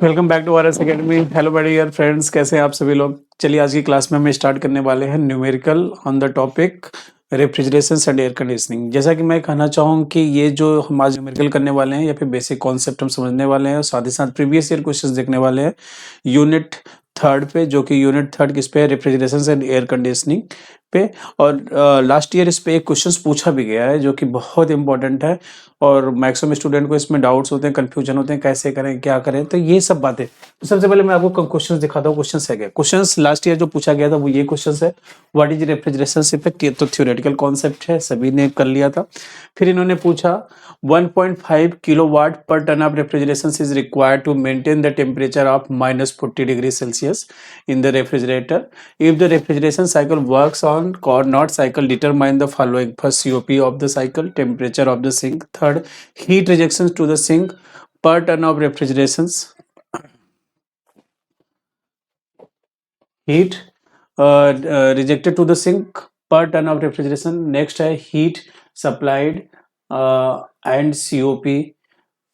Welcome back to RS Academy. Hello my dear friends, कैसे हैं आप सभी लोग। चलिए आज की क्लास में हम स्टार्ट करने वाले हैं numerical on the topic refrigeration and air conditioning. जैसा कि मैं कहना चाहूँ कि ये जो हम आज न्यूमेरिकल करने वाले हैं या फिर बेसिक कॉन्सेप्ट हम समझने वाले हैं और साथ ही साथ प्रीवियस ईयर क्वेश्चंस देखने वाले हैं यूनिट थर्ड पे, जो कि यूनिट थर्ड किस पे है, रेफ्रिजरेशन एंड एयर कंडीशनिंग पे। और लास्ट ईयर इस पे एक क्वेश्चंस पूछा भी गया है जो कि बहुत इंपॉर्टेंट है और मैक्सिमम स्टूडेंट को इसमें डाउट्स होते हैं, कंफ्यूजन होते हैं, कैसे करें क्या करें। तो ये सब बातें, तो सबसे पहले मैं आपको क्वेश्चंस दिखाता हूँ। क्वेश्चंस है क्या, क्वेश्चंस लास्ट ईयर जो पूछा गया था वो ये क्वेश्चंस है, व्हाट इज रेफ्रिजरेशन इफेक्ट। ये तो थ्योरेटिकल कॉन्सेप्ट है, सभी ने कर लिया था। फिर इन्होंने पूछा 1.5 kilowatt per ton of refrigeration is required to maintain the temperature of -40 degree celsius in the refrigerator. If the refrigeration cycle works on Carnot cycle, determine the following: first, COP of the cycle, temperature of the sink; third, heat rejections to the sink per ton of refrigerations, heat rejected to the sink per ton of refrigeration. Next है heat supplied and COP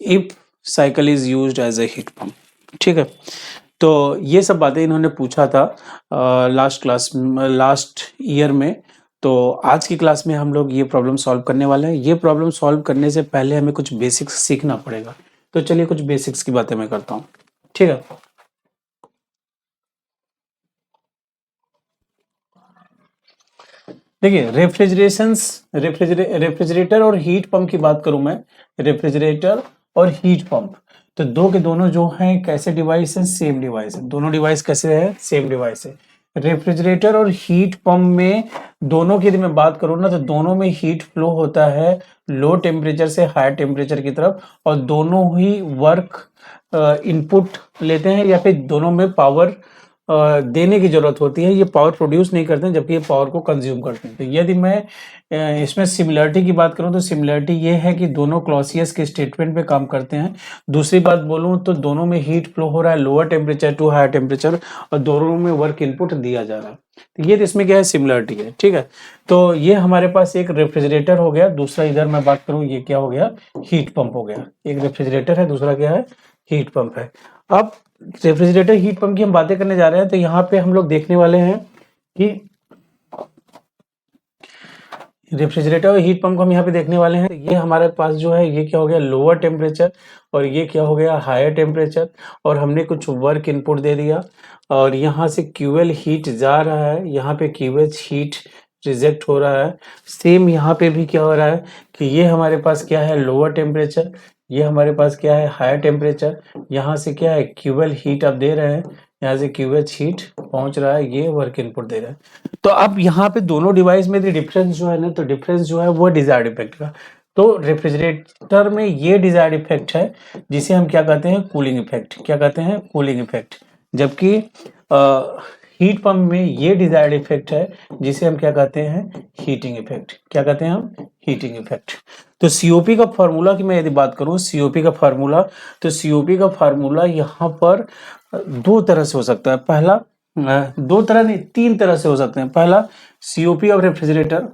if cycle is used as a heat pump. ठीक है, तो ये सब बातें इन्होंने पूछा था लास्ट ईयर में। तो आज की क्लास में हम लोग ये प्रॉब्लम सॉल्व करने वाले हैं। ये प्रॉब्लम सॉल्व करने से पहले हमें कुछ बेसिक्स सीखना पड़ेगा। तो चलिए कुछ बेसिक्स की बातें मैं करता हूँ। ठीक है, देखिए रेफ्रिजरेटर और हीट पंप की बात करूं मैं, रेफ्रिजरेटर और हीट पंप, तो दो के दोनों जो हैं कैसे डिवाइस हैं, सेम डिवाइस है। दोनों डिवाइस कैसे है, सेम डिवाइस है। रेफ्रिजरेटर और हीट पंप में दोनों की यदि मैं बात करूं ना, तो दोनों में हीट फ्लो होता है लो टेम्परेचर से हायर टेम्परेचर की तरफ, और दोनों ही वर्क इनपुट लेते हैं या फिर दोनों में पावर देने की जरूरत होती है। ये पावर प्रोड्यूस नहीं करते हैं जबकि ये पावर को कंज्यूम करते हैं। तो यदि मैं इसमें सिमिलरिटी की बात करूं तो सिमिलरिटी ये है कि दोनों क्लॉसियस के स्टेटमेंट पे काम करते हैं। दूसरी बात बोलूं तो दोनों में हीट फ्लो हो रहा है lower temperature to higher temperature, और दोनों में वर्क इनपुट दिया जा रहा है। तो ये इसमें क्या है, सिमिलरिटी है। ठीक है, तो ये हमारे पास एक रेफ्रिजरेटर हो गया। दूसरा इधर मैं बात करूं, ये क्या हो गया, हीट पंप हो गया। एक रेफ्रिजरेटर है, दूसरा क्या है, हीट पंप है। अब रेफ्रिजरेटर हीट पंप की हम बातें करने जा रहे हैं, तो यहाँ पे हम लोग देखने वाले हैं कि रेफ्रिजरेटर और हीट पंप को हम यहाँ पे देखने वाले हैं। ये हमारे पास जो है, ये क्या हो गया, लोअर टेम्परेचर, और ये क्या हो गया, हायर टेम्परेचर, और हमने कुछ वर्क इनपुट दे दिया, और यहाँ से क्यूएल हीट जा रहा है, यहाँ पे क्यूएच हीट रिजेक्ट हो रहा है। सेम यहाँ पे भी क्या हो रहा है कि ये हमारे पास क्या है, लोअर टेम्परेचर, ये हमारे पास क्या है, हायर टेम्परेचर। यहाँ से क्या है, क्यूएल हीट आप दे रहे हैं, यहाँ से क्यूएच हीट पहुंच रहा है, ये वर्क इनपुट दे रहा है। तो अब यहाँ पे दोनों डिवाइस में डिफरेंस जो है ना, तो डिफरेंस जो है वो डिजायर्ड इफेक्ट का। तो रेफ्रिजरेटर में ये डिजायर्ड इफेक्ट है जिसे हम क्या कहते हैं, कूलिंग इफेक्ट। क्या कहते हैं, कूलिंग इफेक्ट। जबकि हीट पंप में ये डिजायर्ड इफेक्ट है जिसे हम क्या कहते हैं, हीटिंग इफेक्ट। क्या कहते हैं हम, हीटिंग इफेक्ट। तो सीओपी का फार्मूला की मैं यदि बात करूं, सीओपी का फार्मूला, तो सीओपी का फार्मूला यहाँ पर दो तरह से हो सकता है। पहला, दो तरह नहीं, तीन तरह से हो सकते हैं। पहला, सीओपी ऑफ रेफ्रिजरेटर,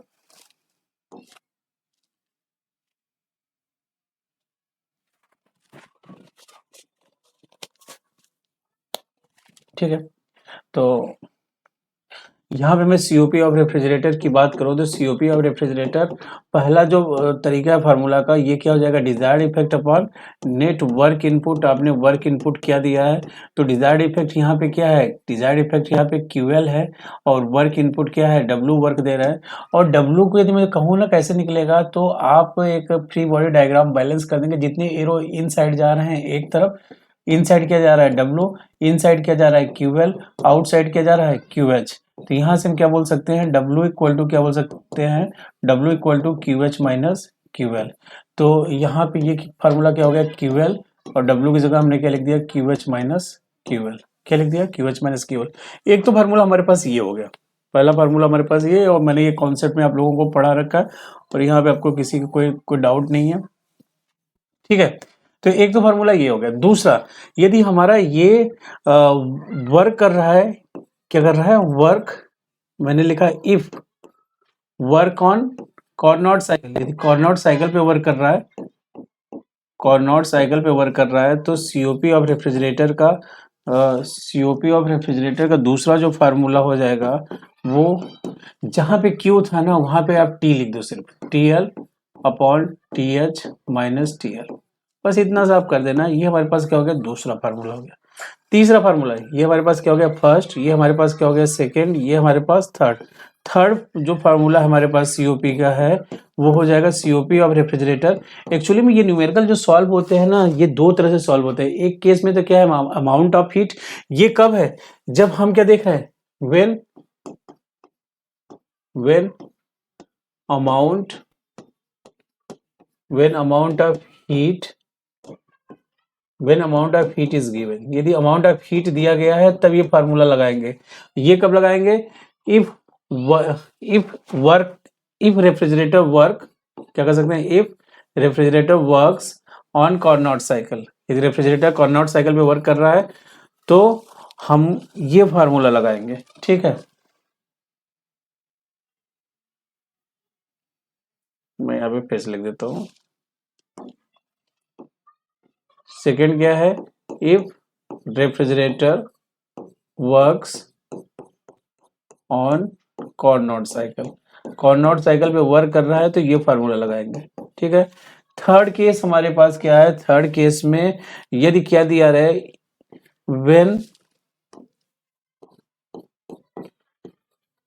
ठीक है। तो यहाँ पे मैं सीओपी ऑफ रेफ्रिजरेटर की बात करूँ तो सीओपी ऑफ रेफ्रिजरेटर, पहला जो तरीका है फार्मूला का, ये क्या हो जाएगा, desired effect upon net work input. आपने वर्क इनपुट क्या दिया है, तो डिजायर्ड इफेक्ट यहाँ पे क्या है, डिजायर्ड इफेक्ट यहाँ पे क्यूएल है, और वर्क इनपुट क्या है, डब्ल्यू वर्क दे रहा है। और डब्ल्यू को यदि मैं कहूँ ना कैसे निकलेगा, तो आप एक फ्री बॉडी डायग्राम बैलेंस कर देंगे। जितने एरो इन साइड जा रहे हैं एक तरफ, इन साइड क्या जा रहा है, डब्ल्यू, इन साइड क्या जा रहा है, क्यूएल, आउट साइड क्या जा रहा है, क्यूएच। तो यहाँ से हम क्या बोल सकते हैं, W इक्वल टू क्या बोल सकते हैं, W equal to Q H minus Q L. तो यहाँ पे ये फार्मूला क्या हो गया, क्यू एल, और W की जगह हमने क्या लिख दिया, Q H minus Q L. क्या लिख दिया, Q H minus Q L. एक तो फार्मूला हमारे पास ये हो गया, पहला फार्मूला हमारे पास ये, और मैंने ये कॉन्सेप्ट में आप लोगों को पढ़ा रखा है, और यहाँ पे आपको किसी को कोई डाउट नहीं है। ठीक है, तो एक तो फार्मूला ये हो गया। दूसरा, यदि हमारा ये वर्क कर रहा है, क्या कर रहा है, वर्क, मैंने लिखा if work on Carnot cycle, यदि कॉर्नोट साइकिल पे वर्क कर रहा है, कॉर्नोट साइकिल पे वर्क कर रहा है तो सीओपी ऑफ रेफ्रिजरेटर का दूसरा जो फार्मूला हो जाएगा वो जहाँ पे क्यू था ना वहां पे आप टी लिख दो, सिर्फ TL upon TH minus TL, बस इतना सा आप कर देना। ये हमारे पास क्या हो गया, दूसरा फार्मूला हो गया। तीसरा फार्मूला, ये हमारे पास क्या हो गया फर्स्ट, ये हमारे पास क्या हो गया सेकेंड, ये हमारे पास थर्ड जो फार्मूला हमारे पास सीओपी का है वो हो जाएगा सीओपी ऑफ रेफ्रिजरेटर। एक्चुअली में ये न्यूमेरिकल जो सॉल्व होते हैं ना, ये दो तरह से सॉल्व होते हैं। एक केस में तो क्या है, अमाउंट ऑफ हीट, ये कब है, जब हम क्या देख रहे हैं, when amount of heat is given, यदि अमाउंट ऑफ हीट दिया गया है तब ये फार्मूला लगाएंगे। ये कब लगाएंगे, इफ रेफ्रिजरेटर वर्क, क्या कर सकते हैं, if refrigerator works on Carnot cycle, यदि रेफ्रिजरेटर कॉर्नोट साइकिल पे वर्क कर रहा है तो हम ये फार्मूला लगाएंगे। ठीक है, मैं यहाँ पे फिर से लिख देता हूँ। सेकेंड क्या है, if refrigerator works on Carnot cycle पे वर्क कर रहा है तो ये फार्मूला लगाएंगे। ठीक है, थर्ड केस हमारे पास क्या है, थर्ड केस में यदि क्या दिया रहा है,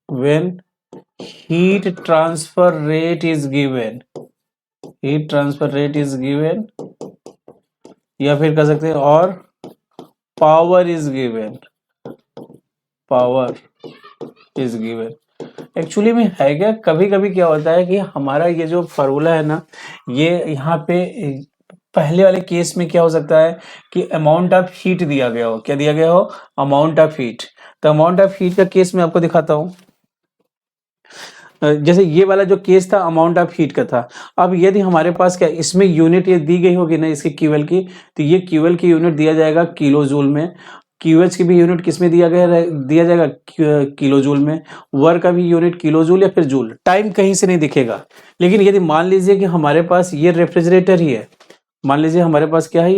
when heat transfer rate is given, या फिर कह सकते हैं और पावर इज गिवन, एक्चुअली में है क्या, कभी कभी क्या होता है कि हमारा ये जो फार्मूला है ना, ये यहाँ पे पहले वाले केस में क्या हो सकता है कि अमाउंट ऑफ हीट दिया गया हो, क्या दिया गया हो, अमाउंट ऑफ हीट। तो अमाउंट ऑफ हीट का केस मैं आपको दिखाता हूँ। जैसे ये वाला जो केस था अमाउंट ऑफ हीट का था। अब यदि हमारे पास क्या इसमें यूनिट ये दी गई होगी ना इसकी क्यूएल की, तो ये क्यूएल की यूनिट दिया जाएगा किलो जूल में, क्यूएच की भी यूनिट किसमें दिया जाएगा किलो जूल में, वर्क का भी यूनिट किलो जूल या फिर जूल, टाइम कहीं से नहीं दिखेगा। लेकिन यदि मान लीजिए कि हमारे पास ये रेफ्रिजरेटर ही है, मान लीजिए हमारे पास क्या है,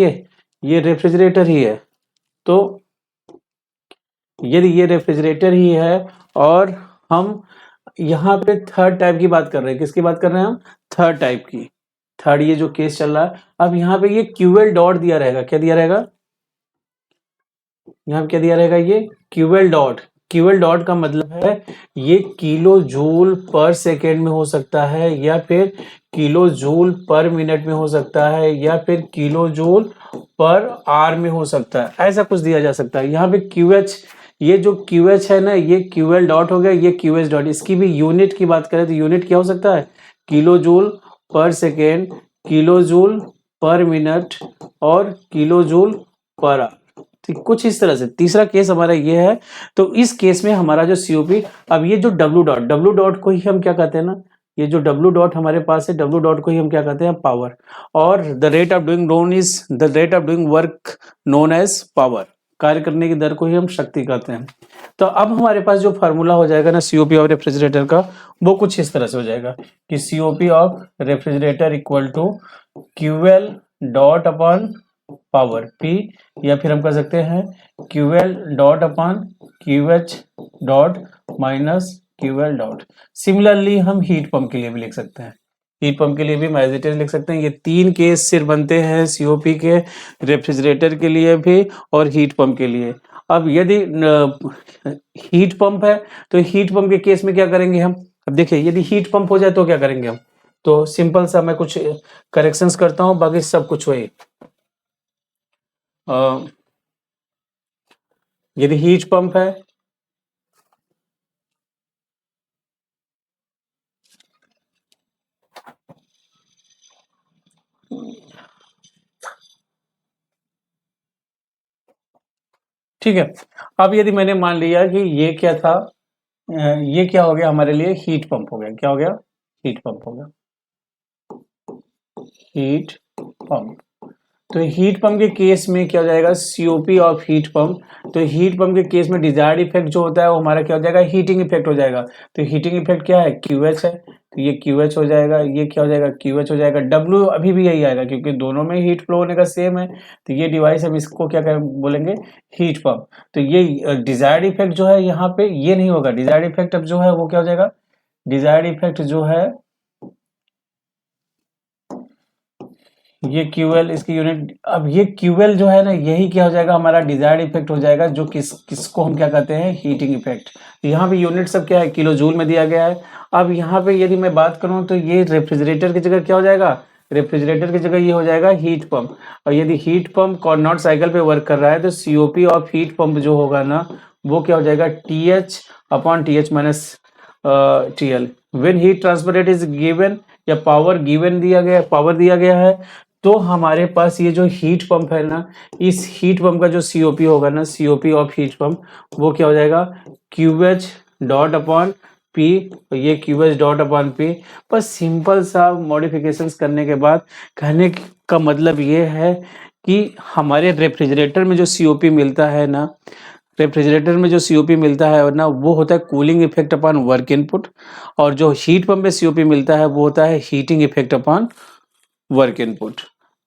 ये रेफ्रिजरेटर ही है, तो यदि ये रेफ्रिजरेटर ही है और हम यहाँ पे थर्ड टाइप की बात कर रहे हैं, किसकी बात कर रहे हैं हम, थर्ड टाइप की, थर्ड ये जो केस चल रहा है। अब यहाँ पे ये क्यूएल डॉट दिया रहेगा, क्या दिया रहेगा, यहाँ पे क्या दिया रहेगा, ये क्यूएल डॉट का मतलब है ये किलो जूल पर सेकेंड में हो सकता है, या फिर किलो जूल पर मिनट में हो सकता है, या फिर किलो जूल पर आवर में हो सकता है, ऐसा कुछ दिया जा सकता है। यहाँ पे क्यूएच, ये जो QH है ना, ये QL डॉट हो गया, ये QH डॉट, इसकी भी यूनिट की बात करें तो यूनिट क्या हो सकता है, किलो जूल पर सेकेंड, किलो जूल पर मिनट और किलो जूल पर आवर। ठीक, कुछ इस तरह से। तीसरा केस हमारा ये है, तो इस केस में हमारा जो COP, अब ये जो W डॉट को ही हम क्या कहते हैं ना, ये जो W डॉट हमारे पास है, W डॉट को ही हम क्या कहते हैं, पावर, और the rate of doing work known as power, कार्य करने की दर को ही हम शक्ति कहते हैं। तो अब हमारे पास जो फार्मूला हो जाएगा ना COP ऑफ रेफ्रिजरेटर का, वो कुछ इस तरह से हो जाएगा कि COP of refrigerator equal to QL dot upon power P, या फिर हम कह सकते हैं QL dot upon QH dot minus QL dot. Similarly हम हीट पंप के लिए भी लिख सकते हैं, हीट पंप के लिए भी एज इट इज लिख सकते हैं। ये तीन केस सिर्फ बनते हैं COP के, रेफ्रिजरेटर के लिए भी और हीट पंप के लिए। अब यदि हीट पंप है तो हीट पंप के केस में क्या करेंगे हम, अब देखिए यदि हीट पंप हो जाए तो क्या करेंगे हम, तो सिंपल सा मैं कुछ करेक्शंस करता हूं, बाकी सब कुछ वही। यदि हीट पंप है ठीक है, अब यदि मैंने मान लिया कि ये क्या था, ये क्या हो गया हमारे लिए, हीट पंप हो गया, क्या हो गया, हीट पंप हो गया, हीट पंप। तो हीट पंप के केस में क्या हो जाएगा, COP ऑफ हीट पंप। तो हीट पंप के केस में डिजायर्ड इफेक्ट जो होता है वो हमारा क्या हो जाएगा, हीटिंग इफेक्ट हो जाएगा। तो हीटिंग इफेक्ट क्या है, QH है, तो ये QH हो जाएगा, ये क्या हो जाएगा QH हो जाएगा, W अभी भी यही आएगा क्योंकि दोनों में हीट फ्लो होने का सेम है। तो ये डिवाइस हम इसको क्या बोलेंगे, हीट पंप। तो ये डिजायर्ड इफेक्ट जो है यहाँ पे ये नहीं होगा, डिजायर्ड इफेक्ट अब जो है वो क्या हो जाएगा, डिजायर्ड इफेक्ट जो है ये QL इसकी यूनिट, अब ये QL जो है ना यही क्या हो जाएगा हमारा डिजायर्ड इफेक्ट हो जाएगा, जो किसको हम क्या कहते हैं, हीटिंग इफेक्ट। यहाँ पे यूनिट सब क्या है, किलो जूल में दिया गया है। अब यहाँ पे यदि मैं बात करूँ तो ये रेफ्रिजरेटर की जगह क्या हो जाएगा, रेफ्रिजरेटर की जगह ये हो जाएगा हीट पंप। और यदि हीट पंप कॉर्नॉट साइकिल पे वर्क कर रहा है तो COP ऑफ हीट पंप जो होगा ना वो क्या हो जाएगा, TH upon TH minus TL। When heat transfer rate is given या पावर गिवन दिया गया, पावर दिया गया है, तो हमारे पास ये जो हीट पंप है ना, इस हीट पंप का जो COP होगा ना, COP ऑफ हीट पंप वो क्या हो जाएगा, QH डॉट अपॉन P, और ये QH डॉट अपॉन P। बस सिंपल सा मॉडिफिकेशंस करने के बाद कहने का मतलब ये है कि हमारे रेफ्रिजरेटर में जो COP मिलता है ना, रेफ्रिजरेटर में जो COP मिलता है ना वो होता है cooling effect upon work input, और जो हीट पंप में COP मिलता है वो होता है heating effect upon work input.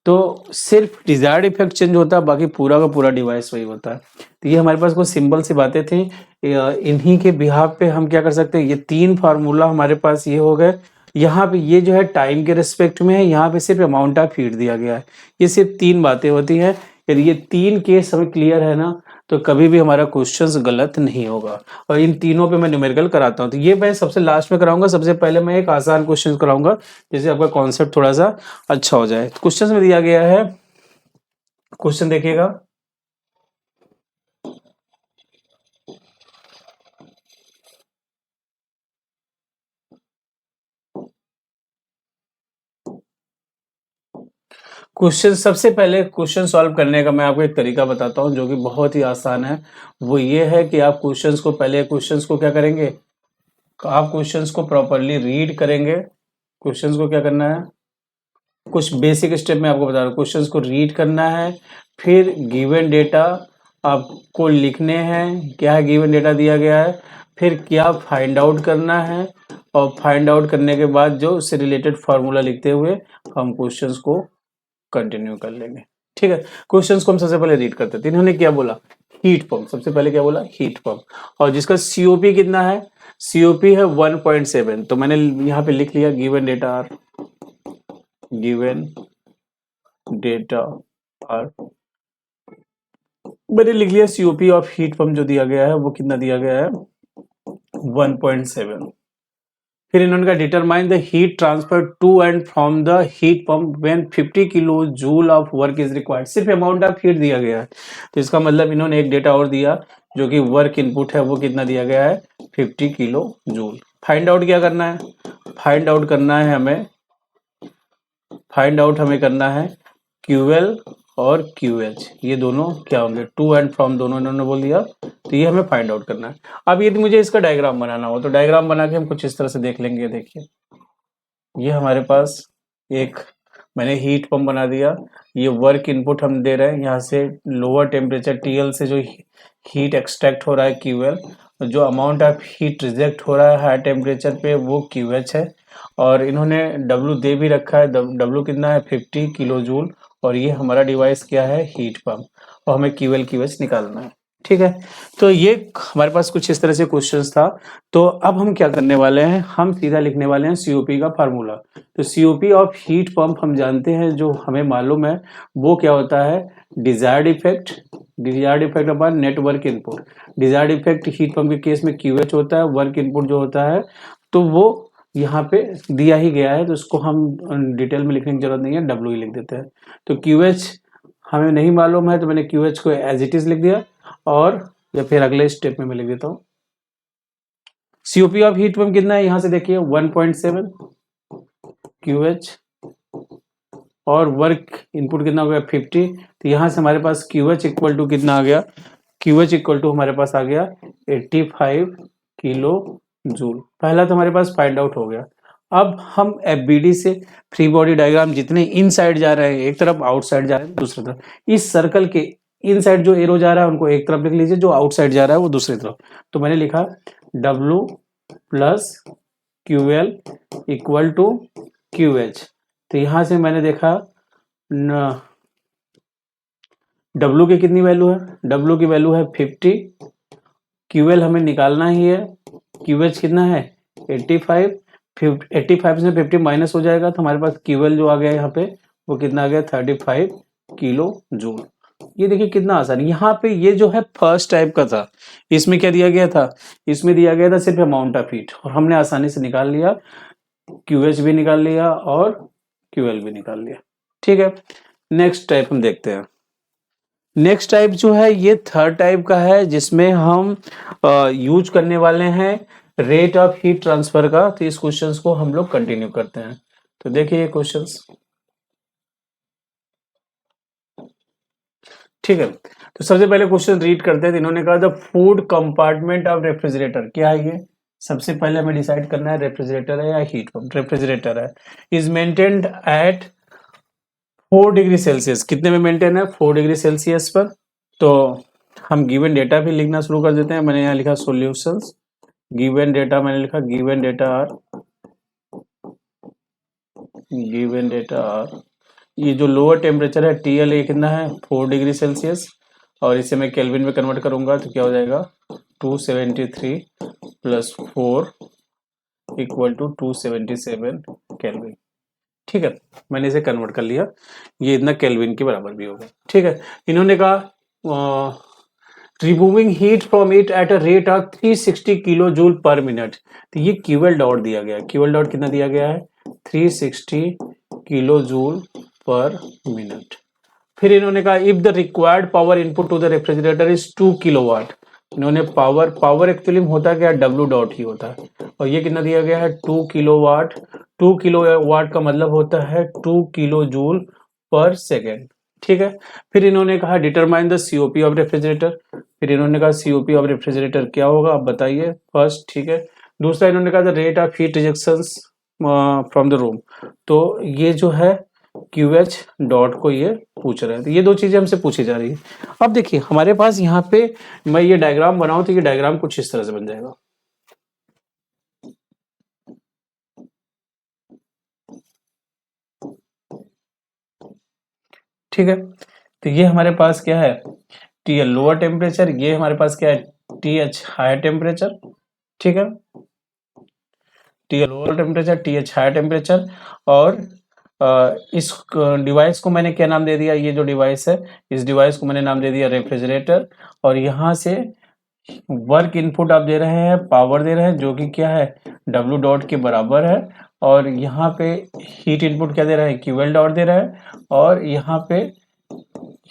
तो सिर्फ डिजायर्ड इफेक्ट चेंज होता है, बाकी पूरा का पूरा डिवाइस वही होता है। तो ये हमारे पास कुछ सिंपल सी बातें थी, इन्हीं के बिहाफ पे हम क्या कर सकते हैं, ये तीन फार्मूला हमारे पास ये हो गए। यहाँ पे ये जो है टाइम के रिस्पेक्ट में है, यहाँ पे सिर्फ अमाउंट ऑफ हीट दिया गया है। ये सिर्फ तीन बातें होती हैं, यदि ये तीन केस हमें क्लियर है ना तो कभी भी हमारा क्वेश्चंस गलत नहीं होगा। और इन तीनों पे मैं न्यूमेरिकल कराता हूँ, तो ये मैं सबसे लास्ट में कराऊंगा। सबसे पहले मैं एक आसान क्वेश्चन कराऊंगा जिससे आपका कॉन्सेप्ट थोड़ा सा अच्छा हो जाए। क्वेश्चन में दिया गया है, क्वेश्चन देखिएगा, क्वेश्चन सबसे पहले क्वेश्चन सॉल्व करने का मैं आपको एक तरीका बताता हूं जो कि बहुत ही आसान है। वो ये है कि आप क्वेश्चंस को पहले क्वेश्चंस को क्या करेंगे, आप क्वेश्चंस को प्रॉपरली रीड करेंगे। क्वेश्चंस को क्या करना है, कुछ बेसिक स्टेप में आपको बता रहा हूँ, क्वेश्चंस को रीड करना है, फिर गिवन डेटा आपको लिखने हैं, क्या है गिवन डेटा दिया गया है, फिर क्या फाइंड आउट करना है, और फाइंड आउट करने के बाद जो उससे रिलेटेड फार्मूला लिखते हुए हम क्वेश्चंस को कंटिन्यू कर लेंगे। ठीक है, क्वेश्चंस को हम सबसे पहले रीड करते थे। इन्होंने क्या बोला, हीट पंप, सबसे पहले क्या बोला, हीट पंप, और जिसका COP कितना है, COP है 1.7। तो मैंने यहाँ पे लिख लिया given data are, given data are, मैंने लिख लिया COP ऑफ हीट पंप जो दिया गया है वो कितना दिया गया है, 1.7। फिर इन्होंने कहा determine the heat transfer to and from the heat pump when 50 kilo joule of work is required. सिर्फ अमाउंट ऑफ हीट दिया गया है, तो इसका मतलब इन्होंने एक डेटा और दिया जो कि वर्क इनपुट है वो कितना दिया गया है, 50 किलो जूल। फाइंड आउट क्या करना है, फाइंड आउट करना है हमें, फाइंड आउट हमें करना है QL और QH, ये दोनों क्या होंगे, टू एंड फ्रॉम दोनों इन्होंने बोल दिया, तो ये हमें फाइंड आउट करना है। अब यदि मुझे इसका डायग्राम बनाना हो तो डायग्राम बना के हम कुछ इस तरह से देख लेंगे। देखिए ये हमारे पास एक मैंने हीट पंप बना दिया, ये वर्क इनपुट हम दे रहे हैं, यहाँ से लोअर टेम्परेचर TL से जो हीट एक्सट्रैक्ट हो रहा है QL, जो अमाउंट ऑफ हीट रिजेक्ट हो रहा है हाई टेम्परेचर पे वो QH है, और इन्होंने W दे भी रखा है, W कितना है 50 किलो जूल, और ये हमारा डिवाइस क्या है, हीट पंप, और हमें QL QH निकालना है। ठीक है, तो ये हमारे पास कुछ इस तरह से क्वेश्चंस था। तो अब हम क्या करने वाले हैं, हम सीधा लिखने वाले हैं COP का फार्मूला। तो COP ऑफ हीट पंप हम जानते हैं, जो हमें मालूम है वो क्या होता है, desired effect, desired effect upon net work input. Desired effect heat pump के केस में QH होता है, वर्क इनपुट जो होता है तो वो यहाँ पे दिया ही गया है, तो उसको हम डिटेल में लिखने की जरूरत नहीं है, W ही लिख देते हैं। तो QH हमें नहीं मालूम है तो मैंने QH को एज इट इज लिख दिया, और या फिर अगले स्टेप में मैं लिख देता हूँ COP ऑफ हीट पंप कितना है, यहां से देखिए 1.7 QH, और वर्क इनपुट कितना हो गया 50। तो यहां से हमारे पास QH इक्वल टू कितना आ गया, QH इक्वल टू हमारे पास आ गया 85 किलो जूल। पहला तो हमारे पास फाइंड आउट हो गया। अब हम FBD से फ्री बॉडी डायग्राम जितने इन साइड जा रहे हैं एक तरफ, आउटसाइड जा रहे हैं दूसरी तरफ, इस सर्कल के इन साइड जो एरो जा रहा है उनको एक तरफ लिख लीजिए, जो आउटसाइड जा रहा है वो दूसरी तरफ। तो मैंने लिखा W plus QL equal to QH। तो यहाँ से मैंने देखा W की कितनी वैल्यू है, W की वैल्यू है 50, QL हमें निकालना ही है, QH कितना है 85, 85 से 50 माइनस हो जाएगा तो हमारे पास QL जो आ गया यहाँ पे वो कितना आ गया 35 किलो जूल। ये देखिए कितना आसान है। यहाँ पे ये जो है फर्स्ट टाइप का था, इसमें क्या दिया गया था, इसमें दिया गया था सिर्फ अमाउंट ऑफ हीट और हमने आसानी से निकाल लिया, QH भी निकाल लिया और QL भी निकाल लिया। ठीक है, नेक्स्ट टाइप हम देखते हैं। नेक्स्ट टाइप जो है ये थर्ड टाइप का है जिसमें हम यूज करने वाले हैं रेट ऑफ हीट ट्रांसफर का। तो इस क्वेश्चंस को हम लोग कंटिन्यू करते हैं। तो देखिए ये क्वेश्चंस, ठीक है। तो सबसे पहले क्वेश्चन रीड करते हैं। तो इन्होंने कहा the food compartment of refrigerator, क्या है ये, सबसे पहले हमें डिसाइड करना है रेफ्रिजरेटर है या हीट पंप। रेफ्रिजरेटर है, is maintained eight 4 degree Celsius, कितने में मेंटेन है 4 डिग्री सेल्सियस पर। तो हम गिवन डेटा भी लिखना शुरू कर देते हैं। मैंने यहाँ लिखा सॉल्यूशंस, गिवन डेटा मैंने लिखा, गिवन डेटा आर ये जो लोअर टेम्परेचर है TL ये कितना है 4 डिग्री सेल्सियस और इसे मैं केल्विन में कन्वर्ट करूंगा तो क्या हो जाएगा 273 प्लस 4 इक्वल टू 277 केल्विन। ठीक है, मैंने इसे कन्वर्ट कर लिया, ये इतना केल्विन के बराबर भी होगा। ठीक है, इन्होंने कहा removing heat from it at a rate of 360 kilo joule पर मिनट। तो ये QL डॉट दिया गया है, QL डॉट कितना दिया गया है 360 किलो जूल पर मिनट। फिर इन्होंने कहा if the required power input to the refrigerator is 2 kilowatt. इन्होंने पावर एक्चुअली होता क्या W डॉट ही होता है और ये कितना दिया गया है 2 किलोवाट। 2 किलोवाट का मतलब होता है 2 किलो जूल पर सेकेंड। ठीक है, फिर इन्होंने कहा determine the COP of refrigerator. फिर इन्होंने कहा COP ऑफ रेफ्रिजरेटर क्या होगा आप बताइए फर्स्ट। ठीक है, दूसरा इन्होंने कहा the rate of heat rejections from the room. तो ये जो है QH डॉट को ये पूछ रहे हैं। तो ये दो चीजें हमसे पूछी जा रही है। अब देखिए हमारे पास यहाँ पे मैं ये डायग्राम बनाऊं तो ये डायग्राम कुछ इस तरह से बन जाएगा। ठीक है, तो ये हमारे पास क्या है TL लोअर टेम्परेचर, ये हमारे पास क्या है TH हायर टेम्परेचर। ठीक है, TL lower temperature, TH higher temperature और इस डिवाइस को मैंने क्या नाम दे दिया, ये जो डिवाइस है इस डिवाइस को मैंने नाम दे दिया रेफ्रिजरेटर। और यहाँ से वर्क इनपुट आप दे रहे हैं, पावर दे रहे हैं जो कि क्या है W डॉट के बराबर है और यहाँ पे हीट इनपुट क्या दे रहा है QL डॉट दे रहा है और यहाँ पे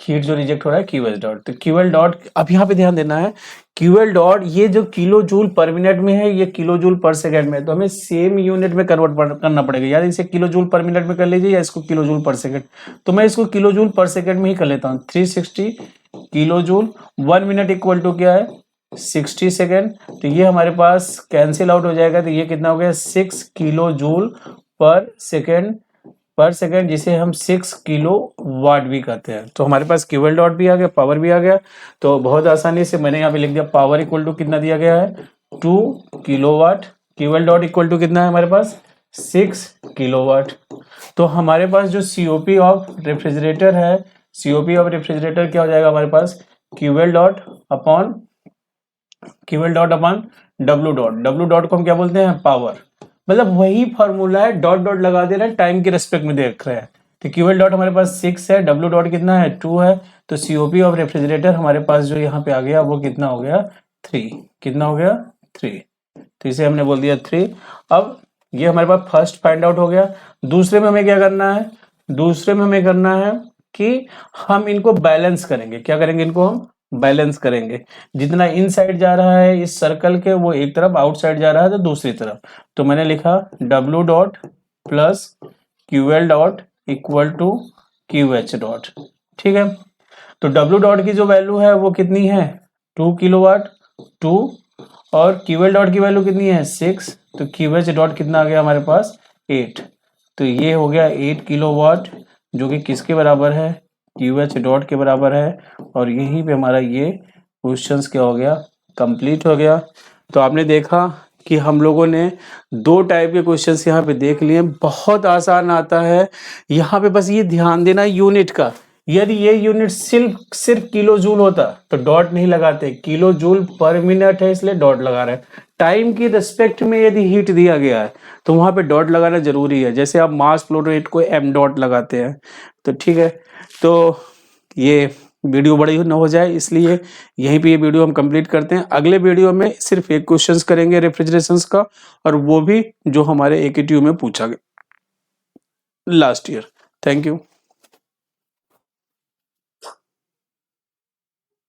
हीट जो रिजेक्ट हो रहा है QH डॉट। तो QL डॉट अब यहाँ पे ध्यान देना है, QL डॉट ये जो किलो जूल पर मिनट में है ये किलो जूल पर सेकंड में, तो हमें सेम यूनिट में कन्वर्ट करना पड़ेगा। यार इसे किलो जूल पर मिनट में कर लीजिए या इसको किलो जूल पर सेकंड, तो मैं इसको किलो जूल पर सेकंड में ही कर लेता हूँ। 360 kilo joule 1 minute equal to क्या है 60 सेकेंड। तो ये हमारे पास कैंसिल आउट हो जाएगा, तो ये कितना हो गया 6 किलो जूल पर सेकेंड जिसे हम 6 किलो वाट भी कहते हैं। तो हमारे पास QL डॉट भी आ गया, पावर भी आ गया। तो बहुत आसानी से मैंने यहाँ पे लिख दिया पावर इक्वल टू कितना दिया गया है 2 kilowatt, QL dot equal to कितना है हमारे पास 6 किलोवाट। तो हमारे पास जो COP ऑफ रेफ्रिजरेटर है, COP ऑफ रेफ्रिजरेटर क्या हो जाएगा हमारे पास QL dot upon W dot को हम क्या बोलते हैं पावर, मतलब वही फॉर्मूला है, डॉट डॉट लगा दे रहे हैं, टाइम के रेस्पेक्ट में देख रहे हैं। तो QL डॉट हमारे पास 6 है, W डॉट कितना है 2 है, तो COP ऑफ रेफ्रिजरेटर हमारे पास जो यहाँ पे आ गया वो कितना हो गया 3। कितना हो गया 3, तो इसे हमने बोल दिया 3। अब ये हमारे पास फर्स्ट फाइंड आउट हो गया। दूसरे में हमें क्या करना है, दूसरे में हमें करना है कि हम इनको बैलेंस करेंगे। क्या करेंगे, इनको हम बैलेंस करेंगे। जितना इन साइड जा रहा है इस सर्कल के वो एक तरफ, आउटसाइड जा रहा है तो दूसरी तरफ। तो मैंने लिखा W dot plus QL dot equal to QH dot. ठीक है, तो W डॉट की जो वैल्यू है वो कितनी है 2 किलोवाट 2 और QL डॉट की वैल्यू कितनी है 6, तो QH डॉट कितना आ गया हमारे पास 8। तो ये हो गया 8 किलोवाट जो कि किसके बराबर है QH डॉट के बराबर है। और यहीं पे हमारा ये क्वेश्चंस क्या हो गया कंप्लीट हो गया। तो आपने देखा कि हम लोगों ने 2 टाइप के क्वेश्चंस यहाँ पे देख लिए। बहुत आसान आता है। यहाँ पे बस ये ध्यान देना यूनिट का। यदि ये यूनिट सिर्फ किलो जूल होता तो डॉट नहीं लगाते। किलो जूल पर मिनट है इसलिए डॉट लगा रहे हैं। टाइम की रिस्पेक्ट में यदि हीट दिया गया है तो वहां पे डॉट लगाना जरूरी है। जैसे आप मास फ्लो रेट को एम डॉट लगाते हैं। तो ठीक है, तो ये वीडियो बड़ी न हो जाए इसलिए यहीं पे ये वीडियो हम कंप्लीट करते हैं। अगले वीडियो में सिर्फ एक क्वेश्चंस करेंगे रेफ्रिजरेशंस का, और वो भी जो हमारे AKTU में पूछा गया लास्ट ईयर। Thank you.